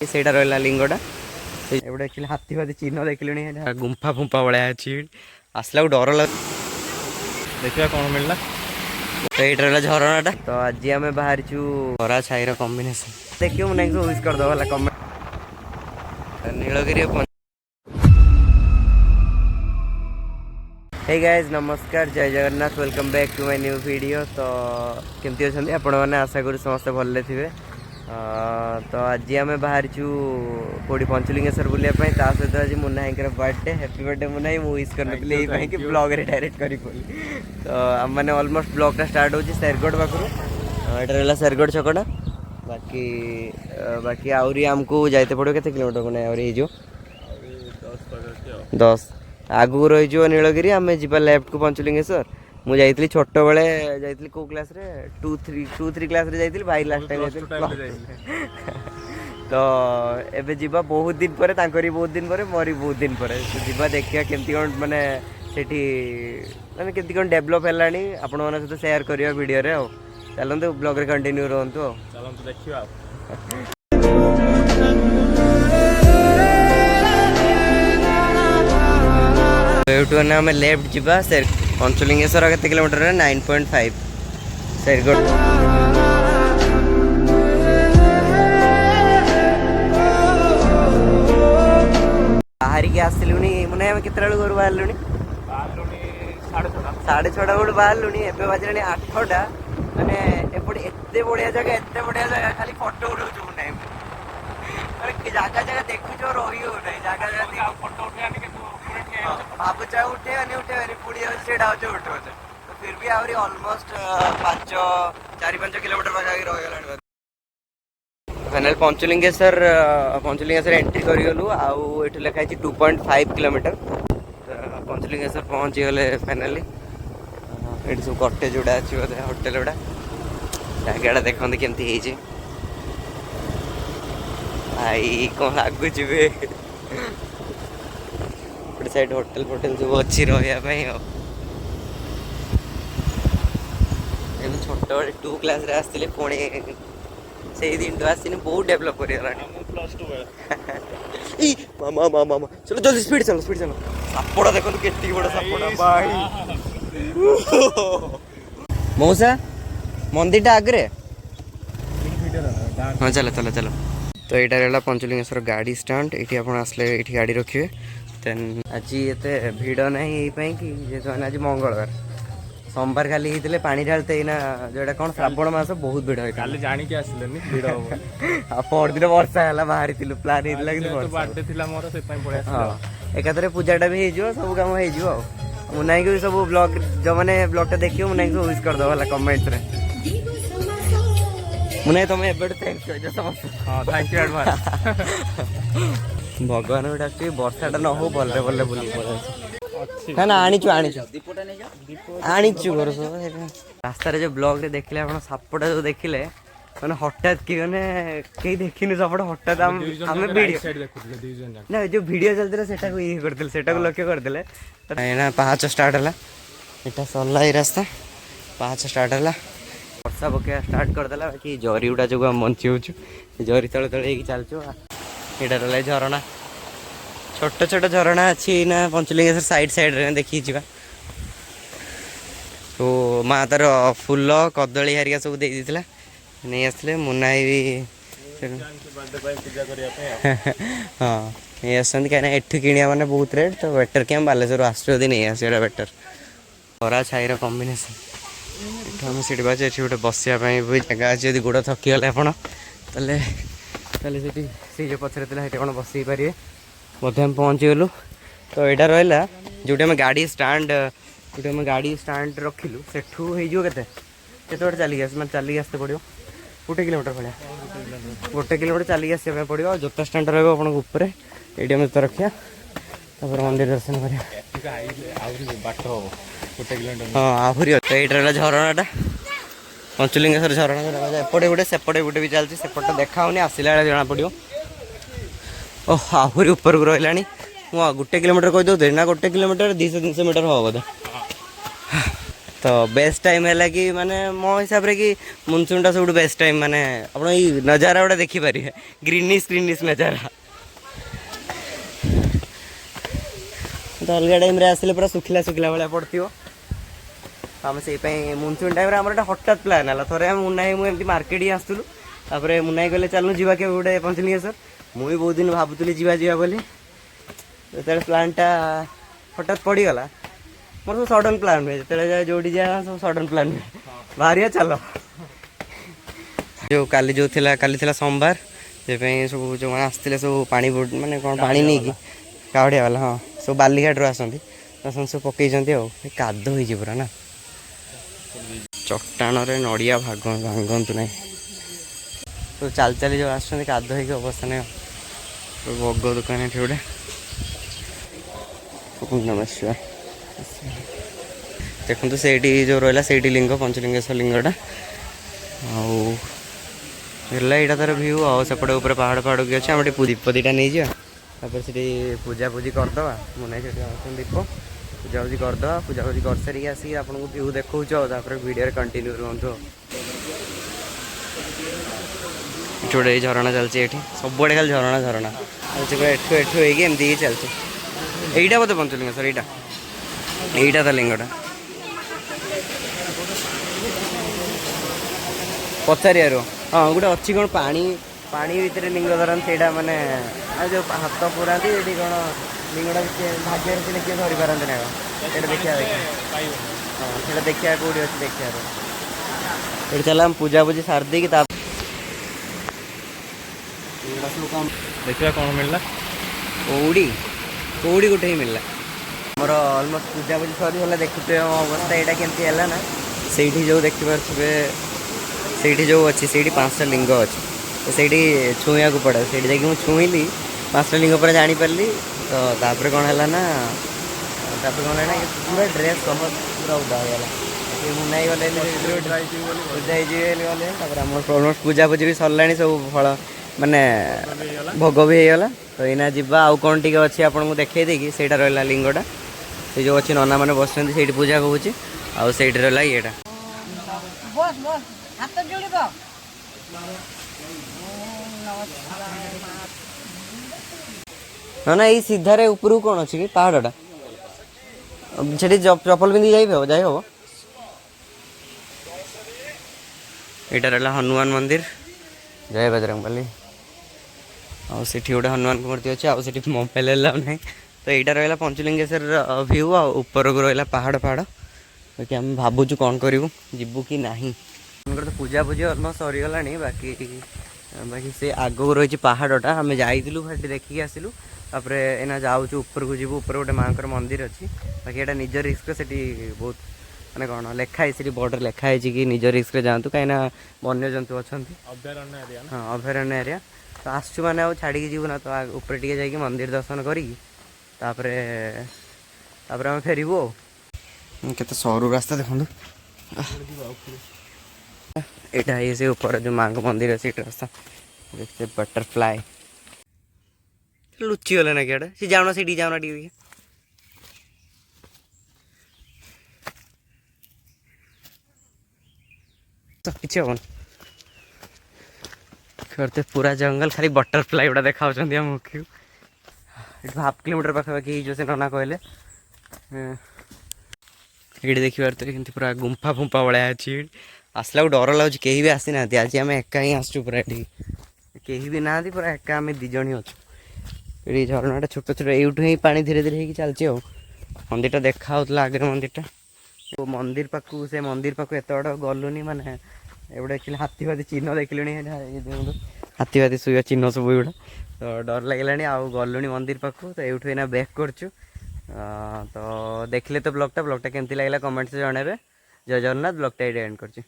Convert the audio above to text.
ସେଇଟା ରହିଲା ଲିଙ୍ଗଟା ଏଗୁଡ଼ା ଦେଖିଲେ ହାତୀ ଫାତି ଚିହ୍ନ ଦେଖିଲେଣି ଗୁମ୍ଫା ଫୁମ୍ଫା ଭଳିଆ ଅଛି ଆସିଲାକୁ ଡର ଲାଗୁଛି ଦେଖିବା କ'ଣ ମିଳିଲା ତ ଏଇଟା ରହିଲା ଝରଣାଟା ତ ଆଜି ଆମେ ବାହାରିଛୁ ଖରା ଛାଇର କମ୍ବିନେସନ୍ ଦେଖିବ ମୁଁ ନେଇକି ୟୁଜ୍ କରିଦେବ ହେଲା କମେଣ୍ଟ ନୀଳଗିରି हे गाइज नमस्कार जय Jagannath welcome back to my new video तो केमती अच्छा आपण मैंने आशा करूँ समस्ते भले थे तो आज आम बाहरी कौटी पंचलिंगेश्वर बुलायापी सहित आज मुन्ना भाई बर्थडे हैप्पी बर्थडे मुन्ना भाई मुझे विश करनी कि ब्लॉग रे डायरेक्ट करी तो आम मैंने ऑलमोस्ट ब्लॉगटा स्टार्ट हो शेरगढ़ पाखु यहाँ रहा शेरगढ़ छकटा बाकी बाकी आहरी आमको जाते पड़ो के किलोमीटर को आहरी हो 10 आगू रही नीलगिरी आम जा लेफ्ट को पंचलिंगेश्वर मुझे छोट बेले जाइली कौ क्लास रे 2-3 क्लास रे जाइली भाई लास्ट टाइम तो एबे जीवा बहुत दिन पर बहुत दिन पर मोरी बहुत दिन पर जीवा देखिया केमती कौन माने सेठी माने केमती कौन डेवलप हेलानी आपण मन सहित शेयर करिया वीडियो रे आ चलंतु ब्लॉग रे कंटिन्यू रहंतु चलंतु देखियो आम लेफ्ट जा पंचलिंगेश्वर के किलोमीटर 9.5 शेरगढ़ बाहर के आसलुनी मुझे केत घर बाहर 6:30 बेलू बाहर बाजला 8टा मैंने एपटे एत बढ़िया जगह खाली फटो उठाऊ मुझे जगह जगह देखु रही हो जगह फटो उठे भावुच उठेबानी पुड़ी उठे फिर भी आहरी ऑलमोस्ट 4-5 किलोमीटर पाखापाखि रहीगला फाइनल पंचलिंगेश्वर एंट्री करगलु आउ लिखाई 2.5 किलोमीटर पंचलिंगेश्वर पहुँची गले फाइनाली ये सब कटेज गुड़ा अच्छी बोधे होटेल गुड़ा जगह देखते केमती भाई कौन लगुच साइड होटेल फोटेल सब अच्छी रही छोट बड़े 2 क्लास रे आसते पुणी से दिन तो आसी बहुत डेवलप कर मामा मामा मामा चलो जल्दी स्पीड चलो सापड़ा देखो के बड़ा सापड़ा भाई मौसा मंदिर टा आगे हाँ चलो चलो चलो तो यहाँ रहा पंचलिंगेश्वर गाड़ी स्टैंड ये आप आसले ये गाड़ी रखिए देन आज ये भिड़ ना कि जेहतु आज मंगलवार सोमवार खाली होते पानी ढालते ना जोटा कौन श्रावण मास बहुत भिड़ होता है जानिक परदिन वर्षा है बाहरी प्लान हाँ एकाथरे पूजाटा भी हो सब कम हो मुन्ना को भी सब ब्लॉग जो मैंने ब्लॉगटा देखिए मुन्ना को विश करदे कमेंट रे मुन्ना तुम थैंक्स थैंक यू एडवांस भगवान को डाक वर्षाटा न हो भले भले बुल ना ना आनीचु घर रास्ता जो ब्लॉग रे देखले आप सापटा जो देखिले मैंने हठात कि मैंने कहीं देखनी सपट हठात आम वीडियो ना जो वीडियो चलते सेटा को ये करते सेटा को लक्ष्य करते पाँच स्टार्ट है यहाँ सरला ये रास्ता पाँच स्टार्ट है वर्षा पकड़ा स्टार्ट करदेला बाकी जरी गुड़ा जो आम बंची हो जरी तले तले चलचु यहाँ रहा झरणा छोट छोट झरणा अच्छी ना पंचलिंगेश्वर साइड रे देखी तो माँ तार फूल कदली हारिका सब दे नहीं आसले मुन्ना भी हाँ नहीं आस कहीं एठू किणिया मैंने बहुत रेट तो बेटर कि बालेश्वर आसुदी नहीं आसा बेटर खरा छाईर कम्बिनेसन आम सीट बाजे ये गोटे बसापी जगह अच्छी यदि गोड़ थकीगले आपड़ा से जो पचर थी कौन बस पारे बोधे आम पहुँची गलु तो यहाँ रहा जो गाड़ी स्टाण्ड रखिलु सेठू हो के चलिए चलिए आसते पड़ो 1 किलोमीटर भाया 1 किलोमीटर चलिए आसपा पड़ो जोता स्टाण्ड रहा ये जोता रखा मंदिर दर्शन कर हाँ आहरी तो ये रहा झरणाटा पंचलिंगेश्वर झरणा एपटे गोटे सेपटे गोटे भी चलती सेपटे देखा आसला जना पड़ो ओह आहरी ऊपर को रहा मुझे 1 किलोमीटर कहीदे ना 1 किलोमीटर 200-300 मीटर हम बोधे तो बेस्ट टाइम है कि माने मो हिसाब रे कि मनसूनटा सब बेस्ट टाइम माने आप नजारा गुड़ा देखिपारे ग्रीनिश ग्रीनिश नजारा तो अलग टाइम आसले पूरा सुखिला सुखिला भाया पड़ो आम से मनसून टाइम आम हठात प्लान है थे मुन्ना मुझे मार्केट ही आसलु तापर मुन्ना कहले चलू जा के गोटे पंचलिंगेश्वर मुझे बहुत दिन भावुली जा बोली जो प्लानटा हठात पड़गला मोर सब सडन प्लान हुए जो जोड़ी जा सब सडन प्लान हुए बाहरिया चल जो काली जो काली सोमवार से सब जो आसते सब पा माने कौन पा नहीं कि कावड़िया वाला हाँ सब बालीघाट आसती सब पकई काद हो पूरा ना चट्टान नड़िया भांगतु ना तो चाल चाली जो आसते काद हो अवस्था नहीं बग दुकान ये गोटे नमस्कार देखो से जो रहा से लिंग पंचलिंगेश्वर लिंगटा आईटा तार भ्यू आउटे ऊपर पहाड़ पहाड़ की अच्छे आम दीप दीटा नहीं जापर से पूजा पूजी करदे मुना दीप पूजा पूजी करदे पूजा पूजी कर सारी आसिक आपको भ्यू देखा वीडियो कंटिन्यू रुहतु गोटे झरणा चलती सब आड़े खाली झरणा झरणा एठू एमती चलती यहीटा बोधे पंचलिंगेश्वर यहीटा था लिंगटा पचार हाँ गोटे अच्छी कौन पानी पानी भितर लिंग धरन से माने जो हाथ पुराती ये कौन लिंगटा भाग्य थे किए धरी पारती ना देखा हाँ से देखा कौटी अच्छे देखा ये चल पूजा पूजी सारदी देखा कौन मिलला कौड़ी कौड़ी गोटे ही मिलला मोर अलमोस्ट पूजा पूजी सरीगला देखुए अवस्था यहाँ केमती है ना से जो देखिपे से जो अच्छी से 5टा लिंग अच्छी तो से छुआ पड़े से मुझे छुईली 5टा लिंग पर जानीपारि तो तापर कौन है ना तापर कौन है पूरा ड्रेस सब पूरा उदा होगा मुनाई गले गले अलमोस्ट पूजा पूजी भी सरला सब फल माने भोग भी होगला तो यहाँ जावा आउ कौन टी अच्छी आपको देखे देकी से रहा लिंगटा से जो अच्छी नना मैंने बस पूजा करुच्ची आउ से रहा ये ना ये सीधारे ऊपर कौन अच्छी कि पहाड़टा से चपल पिंधि जाए हम यहाँ रहा हनुमान मंदिर जय बजरंगबली आठ गोटे हनुमान मूर्ति अच्छे आठ मोबाइल अलाउ ना तो यहाँ रहा पंचलिंगेश्वर भ्यू आपर को रहा पहाड़ पहाड़ बाकी आम भावुँ कौन करूँ जीवु कि ना तो पूजा पूजी अलमोस्ट सरीगला बाकी बाकी से आग को रही पहाड़टा आम जाइलु देखिकी आसलु तापर एना जाऊँ ऊपर को जीवु ऊपर गोटे माँ मंदिर अच्छी बाकी यहाँ निज रिस्क से बहुत मैंने कौन लिखाई से बॉर्डर लिखाई कि निज रिस्क जातु कहीं वन्य जंतु अच्छा हाँ अभयारण्य एरिया तो आसचु मैंने आउ छाड़ी जीव ना तो ऊपर टे जा मंदिर दर्शन कर आम फेरबू के सरू रास्ता देखो यहाँ ये से ऊपर जो माँ का मंदिर अच्छे रास्ता देखते बटरफ्लाई लुचि गले ना क्या सी जाऊना सीढ़ी जाऊना टी तो किसी हम करते पूरा जंगल खाली बटरफ्लाई गुड़ा देखा मुख्य 1/2 किलोमीटर पाखापाखि जो से नना कहले ये देखिए तो पूरा गुंफा फुंफा भाया अच्छी आसला डर लगे कहीं भी आसी ना आज आम एका ही आसचु पूरा ये कहीं भी ना पूरा एका आम 2 जन ही अच्छु ये झरना छोट छोट यूठू ही पा धीरे धीरे हो चलती मंदिर देखा आगे मंदिर तो मंदिर पाखु से मंदिर पाखु एत बड़ गलुनी माने एवढे एक्चुअली हाथी फाथी चिन्ह देखिलुनी हाथी फाथी शुआ चिन्ह सब एगुड़ा तो डर लगे आउ गलुनी मंदिर पाखु तो यूठू ना बैक करचु तो देखले तो ब्लॉगटा केमती लगे कमेंट से जनइबे जय जगन्नाथ ब्लॉगटा ये एंड करची।